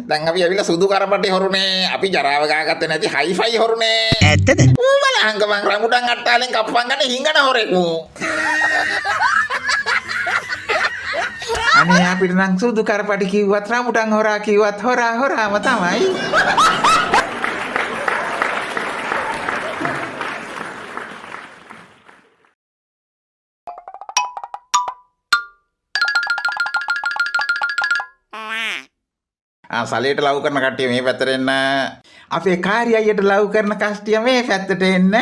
දැන් අපි ඇවිල්ලා සුදු කරපටි හොරුනේ. අපි ජරාව ගාගත්තේ නැති හයිෆයි හොරුනේ. ඇත්තද? මලංග මං රමුඩන් අට්ටාලෙන් කප්පන් ගන්න හිඟන හොරෙකු. අනේ අපිට නම් සුදු කරපටි කිව්වත් රමුඩන් හොරා කිව්වත් හොරාම තමයි. සලේට ලව් කරන කට්ටිය මේ පැත්තට එන්න. අපේ කාර්ය අයියට ලව් කරන කස්ටිය මේ පැත්තට එන්න.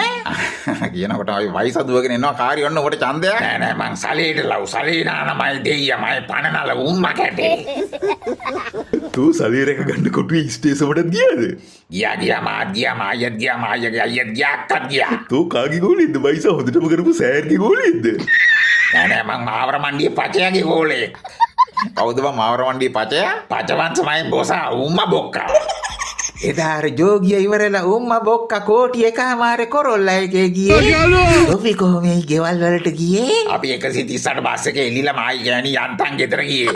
කියනකොට අපි වයිස දුවගෙන එනවා කාර්ය ඔන්න ඔබට ඡන්දයක්. නෑ නෑ මං සලේට ලව් සලේනානමයි දෙයියමයි පණනල උම්ම කැටේ. තෝ සලේර එක ගන්න කොටුවේ ස්ටේෂනට ගියාද? ගියා අක්කා. තෝ කාගේ ගෝලෙන්ද වයිස හොඳටම කරපු සෑර්ගේ ගෝලෙන්ද? නෑ නෑ මං මාවර මණ්ඩියේ පචයාගේ ගෝලේ. කවුද බං මාවර මණ්ඩියේ පචයා? පචවංශමයි බොසා උම්ම බොක්කා. එදාර ජෝගිය ඉවරලා උම්ම බොක්ක කෝටි එකමාරේ කොරොල්ලා එකේ ගියේ. ඔපි කොහොමයි ගෙවල් වලට ගියේ? අපි 138 බස් එකේ එල්ලිලා මායි ගෑණි යන්තම් ගෙදර ගියේ.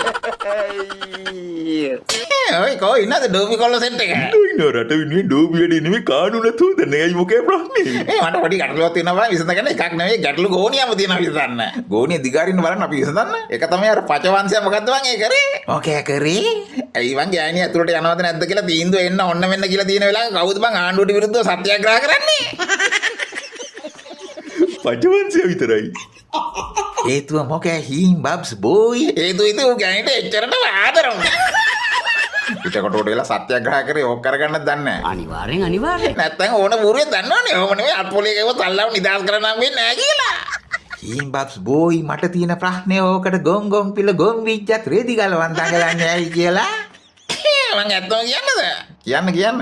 ඔය කොයි නේද ඩෝමි කොල්ල සෙන්ට් එක? ඉන්නෝ රට වෙනුවෙන් ඩෝබියට නෙමෙයි කාණු නැතුව දැන් මොකේ ප්‍රශ්නේ? මට පොඩි ගැටලුවක් තියෙනවා විසඳගෙන එකක් නෙවෙයි ගැටලු ගෝණියම තියෙනවා විසඳන්න. ගෝණිය දිගාරින්න බලන්න අපි විසඳන්න. එක තමයි අර පචවංශය මොකද්ද මං ඒ කරේ? මොකෑ කරේ? ඇයි මං ගෑණි ඇතුළට යනවද නැද්ද කියලා තීන්දුව එන්න ඔන්න මෙන්න කියලා තියෙන වෙලාවක කවුද මං ආණ්ඩුවට විරුද්ධව සත්‍යාග්‍රහ කරන්නේ? පචවංශය විතරයි. හේතුව මොකෑ හීම් බබ්ස් බෝයි. හේතුව ඉතින් ඌ ගෑණිට එච්චරටම ආදරවුනේ. පිටකොටට වෙලා සත්‍යාග්‍රහ කරේ ඕක කරගන්නත් දන්නේ නැහැ. අනිවාර්යෙන්. නැත්තම් ඕන බූරුවෙන් දන්නවනේ. ඕම නෙවෙයි අත්පොලිය ගෙව තල්ලාව නිදාස් කරන්න නම් වෙන්නේ නැහැ කියලා. හීම් බබ්ස් බෝයි මට තියෙන ප්‍රශ්නේ ඕකට ගොම් පිළ ගොම් විජ්ජත් රෙදි ගලවන් දඟලන්නේ ඇයි කියලා. මං ඇත්තම කියන්න.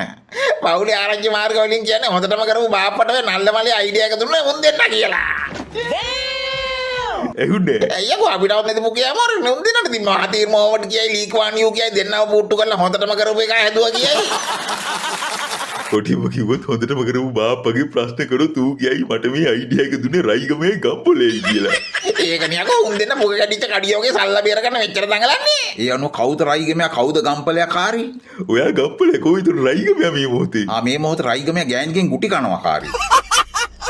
පවුලේ ආරංචි මාර්ග වලින් කියන්නේ හොඳටම කරපු බාප්පට වෙ නල්ලමලේ අයිඩියා එක දුන්නා උන් දෙන්න කියලා. එහුනේ. අයියෝ අපිටවත් නැති මුකියාම අර උන් දෙන්නට තින් මහතීර් මොහොමඩ් කියයි ලීක් වානියෝ කියයි දෙන්නව පුට්ටු කරලා හොඳටම කරපු එක හැදුවා කියයි. කොටිම කිව්වොත් හොඳටම කරපු බාප්පගේ ප්‍රශ්න කරොත් ඌ කියයි මට මේ අයිඩියා එක දුන්නේ රයිගමේ ගම්පොලේ කියලා. ඒක නියකෝ උන් දෙන්න මොක ගැටිච්ච කඩියෝගේ සල්ලා බේර ගන්න මෙච්චර දඟලන්නේ. ඒ අනු කවුද රයිගමයා කවුද ගම්පලයා කාරී? ඔයා ගම්පලේ කොයිද රයිගමයා මේ මොහොතේ? මේ මොහොත රයිගමයා ගෑන්ගෙන් ගුටි කනවා කාරී.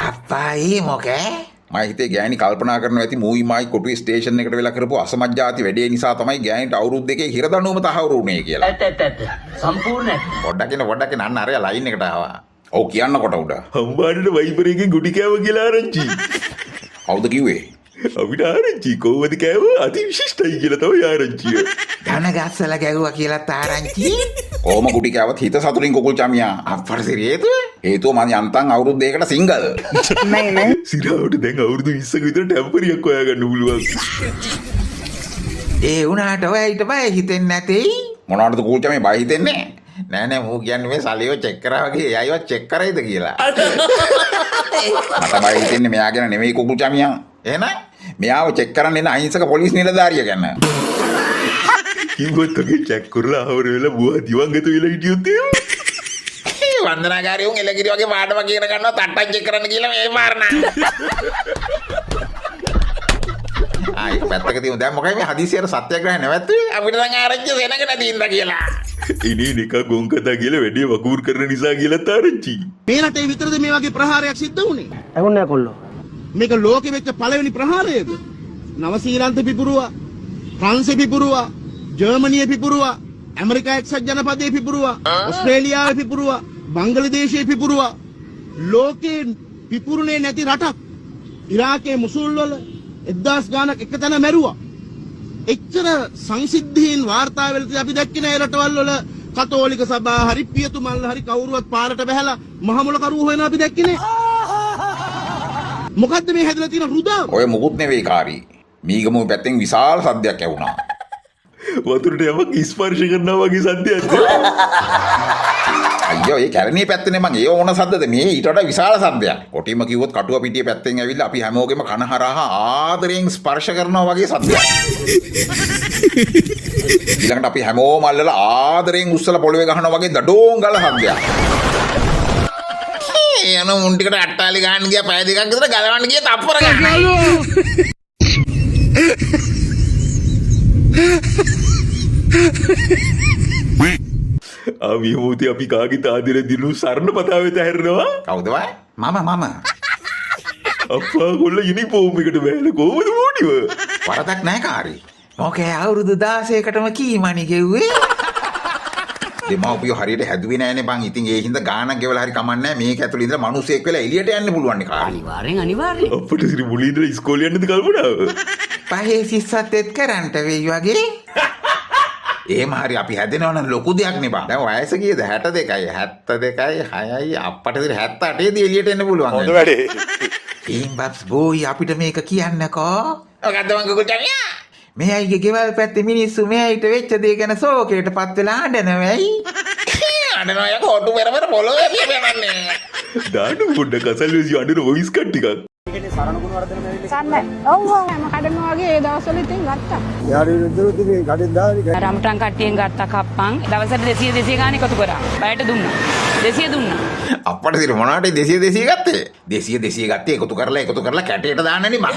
අප්පයි මොකෑ? මම හිතේ ගෑණි කල්පනා කරනවා ඇති මූවි මායි කොටුවේ ස්ටේෂන් එකට වෙලා කරපු අසමජ්ජාති වැඩේ නිසා තමයි ගෑණිට අවුරුදු දෙකේ හිරදඬුවම තහවුරු වුණේ කියලා. ඇත්ත. සම්පූර්ණ. පොඩ්ඩක් අන්න අරයා ලයින් එකට ආවා. ඔව් කියන්නකොට උඩ. හම්බාඩට වයිබර් එකෙන් ගුටි කෑව කියලා ආරංචි. කවුද කිව්වේ? අපිට ආරංචි කොහොමද කෑව අති විශිෂ්ටයි කියලා තමයි ආරංචිය. ධනගස්සලා ගැව්වා කියලා තාරංචි. කොහොම ගුටි කෑවත් හිත සතුටින් කුකුල් චමියා. අප්පරසිරි හේතුව මම යන්තම් අවුරුදු දෙකකට සිංගල්. සිරාවට දැන් අවුරුදු 20ක විතර ටෙම්පරියක් හොයාගන්න පුළුවන්. ඒ වුණාට ඔයාට බය හිතෙන්නේ නැතේයි. මොනවටද කුකුල් චමියා බය හිතෙන්නේ? නෑ මූ කියන්නේ මේ සලියව චෙක් කරා වගේ එයායිවත් චෙක් කරයිද කියලා. මට බය හිතෙන්නේ මෙයා ගැන නෙමෙයි කුකුල් චමියා. එහෙනම් මෙයාව චෙක් කරන්න එන අහිංසක පොලිස් නිලධාරිය ගැන. කිව්වොත් ඔගේ චෙක් කරලා ආවර වෙලා බුවා දිවංගත වෙලා හිටියොත් එහෙම. වන්දනාකාරී උන් එලගිරි වගේ පාඩම කියන ගන්නවා තට්ටක් චෙක් කරන්න කියලා මේ මාරනා. ආයි පැත්තක තියමු. දැන් මොකයි මේ හදිසියට සත්‍යග්‍රහය නැවැත්තුවේ? අපිට නම් ආරංචි වෙනක නැති ඉඳලා කියලා. ඉනේ නික ගොන් කතා කියලා වැඩේ වකුර් කරන නිසා කියලා තාරංචි. මේ රටේ විතරද මේ වගේ ප්‍රහාරයක් සිද්ධ වුනේ? ඇහුන්නේ නැහැ කොල්ලෝ. මේක ලෝකෙ වෙච්ච පළවෙනි ප්‍රහාරයද? නවසීලන්ත පිපුරුවා, ප්‍රංශෙ පිපුරුවා, ජර්මනිය පිපුරුවා, ඇමරිකා එක්සත් ජනපදයේ පිපුරුවා, ඕස්ට්‍රේලියාවේ පිපුරුවා, බංග්ලාදේශයේ පිපුරුවා. ලෝකේ පිපුරුනේ නැති රටක්. ඉරාකයේ මුසුල් වල 1000 ගානක් එකතැන මැරුවා. එච්චර සංසිද්ධීන් වාර්තා වෙලා අපි දැක්කේ නෑ රටවල් වල කතෝලික සභාව හරි පියතුමල්ල හරි කවුරුවත් පාරට බහැලා මහමුල කරුව හොයන අපි දැක්කේ නෑ. මොකද්ද මේ හැදලා තියෙන රුදාව? ඔය මුකුත් නෙවෙයි කාරී. මීගමුව පැත්තෙන් විශාල සද්දයක් ඇහුණා. වතුරට යමක් ස්පර්ශ කරනවා වගේ සද්දයක්. අයියෝ ඒ කැලණිය පැත්තනේ මං ඒ ඕන සද්දද මේ ඊට වඩා විශාල සද්දයක්. කොටිම කිව්වොත් කටුව පිටිය පැත්තෙන් ඇවිල්ලා අපි හැමෝගෙම කන හරහා ආදරයෙන් ස්පර්ශ කරනවා වගේ සද්දයක්. ඊළඟට අපි හැමෝම අල්ලලා ආදරයෙන් උස්සලා පොළවේ ගහනවා වගේ දඩෝන් ගල සද්දයක්. යන මුන් ටිකට අට්ටාලි ගහන්න ගියා පැය දෙකක් විතර ගලවන්න ගියා තප්පර ගන්න. මේ මොහොතේ අපි කාගේ තාදිර දිනු සරණ පතාවෙත හැරෙනවා. කවුද වයි? මම. අප්පා කොල්ල යුනිෆෝම් එකට බැලලා කොහොමද මොඩිව? වරදක් නැහැ කාරි. මොකේ අවුරුදු 16කටම කීමනි ගෙව්වේ? දෙමව්පියෝ හරියට හැදුවේ නැහැනේ බං. ඉතින් ඒ හින්දා ගානක් ගෙවලා හරි කමන්නේ නැහැ. මේක ඇතුළේ ඉඳලා මිනිස්සෙක් වෙලා එළියට යන්න පුළුවන් නේ කාරි. අනිවාර්යෙන්. අපිට සිරි මුලින්ද ඉස්කෝලේ යන්නද කල්පනාව? පහේ සිස්සත් එත් කරන්ට වෙයි වගේ. එහෙම හරි අපි හැදෙනවා නම් ලොකු දෙයක් නේ බං. දැන් වයස කීයද? 62යි 72යි 6යි අප්පට ඉතින් 78 දී එළියට එන්න පුළුවන්. හොඳ වැඩේ. බබ්ස් බෝයි අපිට මේක කියන්නකෝ. මොකද්ද මං කුකුල් චමියා? මේ අයිගේ ගෙවල් පැත්තේ මිනිස්සු මේ අයිට වෙච්ච දේ ගැන ශෝකයට පත් වෙලා අඬනවයි. අඬනවා යක හොටු පෙරපෙර පොළොවේ පියපෙනන්නේ. දාන්න පොඩ්ඩක් අසල්වේසි අඬන වොයිස් කට් ටිකක්. සන්න ඔව් මම කඩනවා වගේ ඒ දවස්වල ඉතින් ගත්තා. රම්ටන් කට්ටියෙන් ගත්තා කප්පන් දවසට 200 ගාන එකතු කරා. බයට දුන්නා. 200 දුන්නා. අප්පට ඉතින් මොනවාට 200 ගත්තේ? 200 ගත්තේ එකතු කරලා කැටේට දාන්නනේ මං.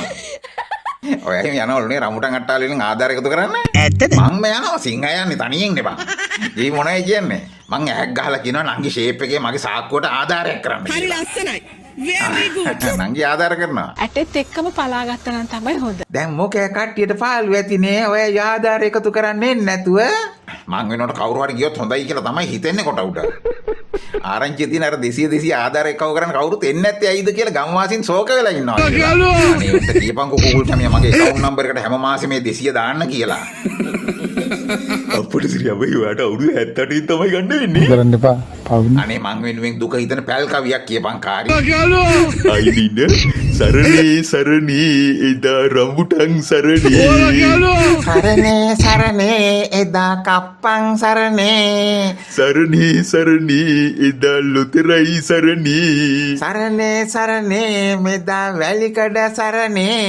ඔයයි යනවලුනේ රමුටන් අට්ටාල වලින් ආධාර එකතු කරන්න. ඇත්තද? මම යනවා සිංහ යන්නේ තනියෙන් නේ බං. ජී මොනවයි කියන්නේ? මං ඇහක් ගහලා කියනවා නංගි ෂේප් එකේ මගේ සාක්කුවට ආධාරයක් කරන්න. හරි ලස්සනයි. very good. නංගි ආධාර කරනවා. ඇටෙත් එක්කම පලා ගත්තා නම් තමයි හොඳ. දැන් මොකේ කට්ටියට පාළු ඇතිනේ ඔය ආධාර එකතු කරන්නේ නැතුව. මං වෙනකොට කවුරු හරි ගියොත් හොඳයි කියලා තමයි හිතෙන්නේ කොට උඩ. ආරංචිය තියෙන අර 200 ආධාර එකව කරන්න කවුරුත් එන්නේ නැත්තේ ඇයිද කියලා ගම්වාසීන් ශෝක වෙලා ඉන්නවා. අනේ උන්ට කියපන්කෝ කුකුල් චමියා මගේ account number එකට හැම මාසෙම 200 දාන්න කියලා. අපිට සිරි අපි ඔයාට අවුරුදු 78 තමයි ගන්න වෙන්නේ. කරන්න එපා. අනේ මං වෙනුවෙන් දුක හිතන පැල් කවියක් කියපන් කාරි. අයිලින සරණේ එදා රම්බුටන් සරණේ. සරනේ එදා කප්පන් සරනේ. සරණේ එදා ලොතරයි සරණේ. සරනේ මෙදා වැලිකඩ සරනේ.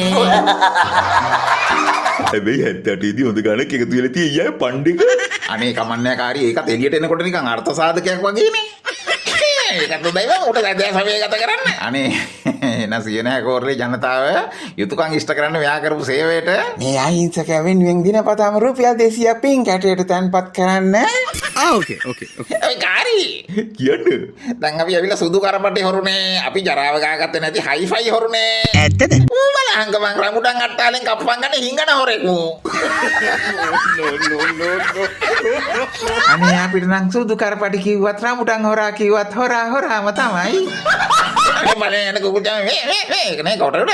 හැබැයි 78 දී හොඳ ගානක් එකතු වෙලා තියෙයි පණ්ඩික. අනේ කමන්නේ කාරි ඒකත් එළියට එනකොට නිකන් අර්ථ සාධකයක් වගේනේ. ඒකත් දෙයිව උට දැන් සමය ගත කරන්න. අනේ නැසිය නැහැ කෝරළේ ජනතාව යුතුයකම් ඉෂ්ට කරන්න මෙයා කරපු සේවයට මේ අහිංසක වෙනුවෙන් දිනපතාම රුපියල් 200ක් පින් කැටයට තැන්පත් කරන්න. ඕකේ. ඔය කාරි කියන්නේ දැන් අපි ඇවිල්ලා සුදු කරපටි හොරුනේ අපි ජරාව ගාගත්තේ නැති හයිෆයි හොරුනේ. ඇත්තද? උඹලංග මං රමුඩන් අට්ටාලෙන් කප්පන් ගන්න හිඟන හොරෙකු. අනේ අපිට නම් සුදු කරපටි කිව්වත් රමුටන් හොරා කිව්වත් හොරාම තමයි. අනේ මලේ යන කුකුල් චම මේ නේ කොටට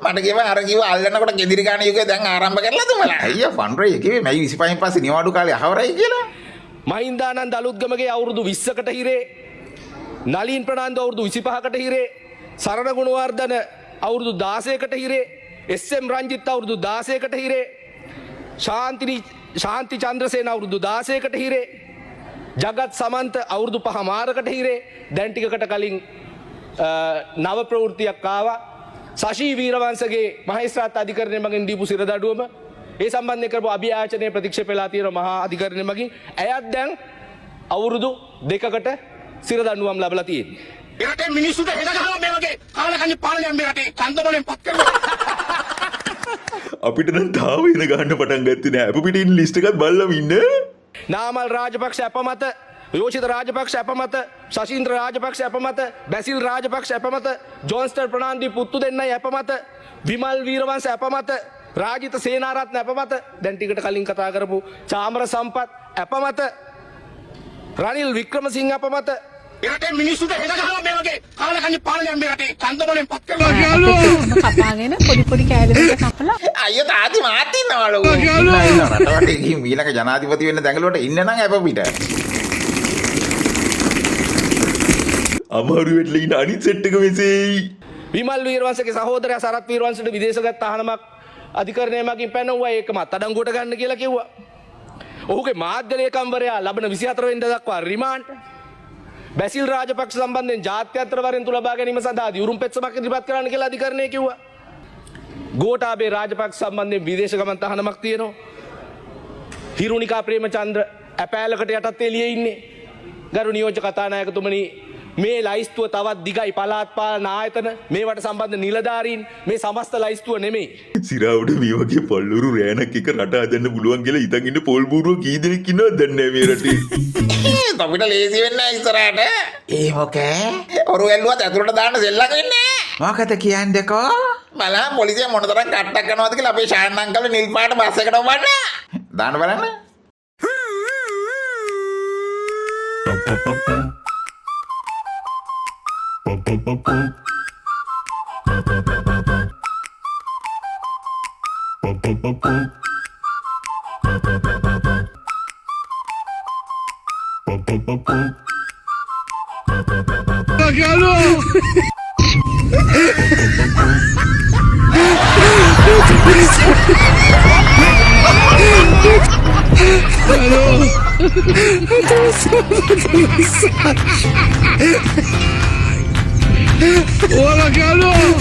මට කියව අර කිව්ව අල්ලනකොට ගෙදිරි ගාන යුගය දැන් ආරම්භ කරලාද උඹලා? අයියා ෆන්ඩ්‍රේ කිව්වේ මයි 25න් පස්සේ නිවාඩු කාලේ අහවරයි කියලා. මහින්දානන්ද අලුත්ගමගේ අවුරුදු 20කට හිරේ, නලින් ප්‍රනාන්දු අවුරුදු 25කට හිරේ, සරණ ගුණවර්ධන අවුරුදු 16කට හිරේ, එස්.එම්. රංජිත් අවුරුදු 16කට හිරේ, ශාන්ති චන්ද්‍රසේන අවුරුදු 16කට හිරේ, ජගත් සමන්ත අවුරුදු 5 මාරකට හිරේ. දැන් ටිකකට කලින් නව ප්‍රවෘත්තියක් ආවා. සශී වීරවංශගේ මහේස්ත්‍රාත් අධිකරණය මගින් දීපු සිරදඩුවම ඒ සම්බන්ධයෙන් කරපු අභියාචනය ප්‍රතික්ෂේප වෙලා තියෙන මහා අධිකරණය මගින් එයත් දැන් අවුරුදු 2කට සිරදඬුවම් ලැබලා තියෙනවා. ඒකට මිනිස්සුන්ට හෙට ගහලා මේ වගේ කාලකන්ණි පාලනයක් මේ රටේ කන්දබලෙන් පත් කරනවා. අපිට නම් තාම එන ගන්න පටන් ගත්තේ නෑ. අප පිටින් ලිස්ට් එකක් බලලා ඉන්න. නාමල් රාජපක්ෂ අපමත, යෝෂිත රාජපක්ෂ අපමත, ශෂීන්ද්‍ර රාජපක්ෂ අපමත, බැසිල් රාජපක්ෂ අපමත, ජෝන්ස්ටර් ප්‍රනාන්දු පුත්තු දෙන්නයි අපමත, විමල් වීරවංශ අපමත, රාජිත සේනාරත්න අපමත, දැන් ටිකට කලින් කතා කරපු චාමර සම්පත් අපමත, රනිල් වික්‍රමසිංහ අපමත. ඒකට මිනිස්සුන්ට හෙට ගහලා මේ වගේ කාලකන්ණි පාලනයක් මේ රටේ කන්දබලෙන් පත් කරනවා. කපාගෙන පොඩි කෑලි වලට කපලා අයියෝ තාත්ති මාත් ඉන්නවලු. රටවටේ ගිහින් ඊළඟ ජනාධිපති වෙන්න දැඟලුවට ඉන්න නම් අප පිට. අමාරු වෙట్లా ඉන්න අනිත් සෙට් එක මෙසේයි. විමල් වීරවංශගේ සහෝදරයා සරත් වීරවංශට විදේශගත ආහනමක් අධිකරණය මගින් පැනවුවා. ඒකම අත්අඩංගුවට ගන්න කියලා කිව්වා. ඔහුගේ මාධ්‍ය ලේකම්වරයා ලබන 24 වෙනිදා දක්වා රිමාන්ඩ්. බැසිල් රාජපක්ෂ සම්බන්ධයෙන් ජාත්‍යන්තර වරෙන්තු ලබා ගැනීම සඳහා දියුරුම් පෙත්සමක් ඉදිරිපත් කරන්න කියලා අධිකරණය කිව්වා. ගෝඨාභය රාජපක්ෂ සම්බන්ධයෙන් විදේශ ගමන් තහනමක් තියෙනවා. හිරුනිකා ප්‍රේමචන්ද්‍ර ඇපෑලකට යටත් එළියේ ඉන්නේ. ගරු නියෝජ්‍ය කතානායකතුමනි මේ ලයිස්තුව තවත් දිගයි පළාත් පාලන ආයතන මේවට සම්බන්ධ නිලධාරීන් මේ සමස්ත ලයිස්තුව නෙමෙයි. සිරාවට මේ වගේ පල්ලුරු රෑනක් එක රට හදන්න පුළුවන් කියලා හිතන් ඉන්න පොල් බූරුව කී දෙනෙක් ඉන්නවද දන්නේ නැහැ මේ රටේ. අපිට ලේසි වෙන්නේ නැහැ ඉස්සරහට. ඒ මොකෑ? ඔරු ඇල්ලුවත් ඇතුළට දාන්න සෙල්ලම් වෙන්නේ නැහැ. මොකද කියන්නේකෝ? බලන්න පොලිසිය මොනතරම් කට්ටක් කරනවද කියලා අපේ ෂාන් අංකල් නිල් පාට බස් එකට වන්න. දාන්න බලන්න. Hola, Carlos.